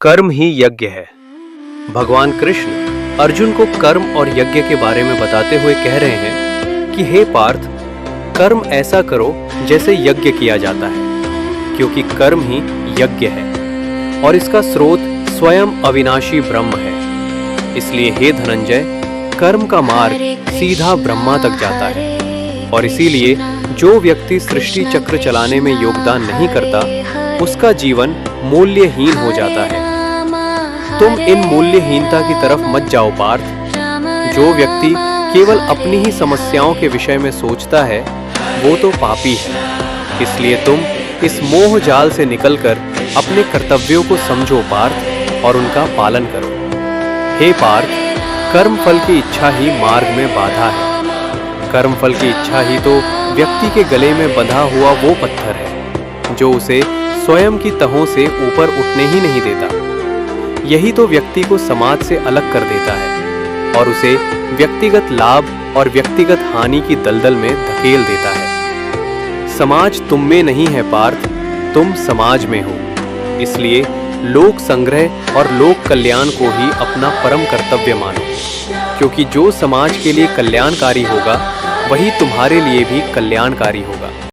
कर्म ही यज्ञ है। भगवान कृष्ण अर्जुन को कर्म और यज्ञ के बारे में बताते हुए कह रहे हैं कि हे पार्थ, कर्म ऐसा करो जैसे यज्ञ किया जाता है, क्योंकि कर्म ही यज्ञ है और इसका स्रोत स्वयं अविनाशी ब्रह्म है। इसलिए हे धनंजय, कर्म का मार्ग सीधा ब्रह्मा तक जाता है और इसीलिए जो व्यक्ति सृष्टि चक्र चलाने में योगदान नहीं करता, उसका जीवन मूल्यहीन हो जाता है। तुम इन मूल्यहीनता की तरफ मत जाओ पार्थ। जो व्यक्ति केवल अपनी ही समस्याओं के विषय में सोचता है, वो तो पापी है। इसलिए तुम इस मोह जाल से निकलकर अपने कर्तव्यों को समझो पार्थ और उनका पालन करो। हे पार्थ, कर्म फल की इच्छा ही मार्ग में बाधा है। कर्म फल की इच्छा ही तो व्यक्ति के गले में बंधा हुआ वो पत्थर है जो उसे स्वयं की तहों से ऊपर उठने ही नहीं देता। यही तो व्यक्ति को समाज से अलग कर देता है और उसे व्यक्तिगत लाभ और व्यक्तिगत हानि की दलदल में धकेल देता है। समाज तुम में नहीं है पार्थ, तुम समाज में हो। इसलिए लोक संग्रह और लोक कल्याण को ही अपना परम कर्तव्य मानो, क्योंकि जो समाज के लिए कल्याणकारी होगा, वही तुम्हारे लिए भी कल्याणकारी होगा।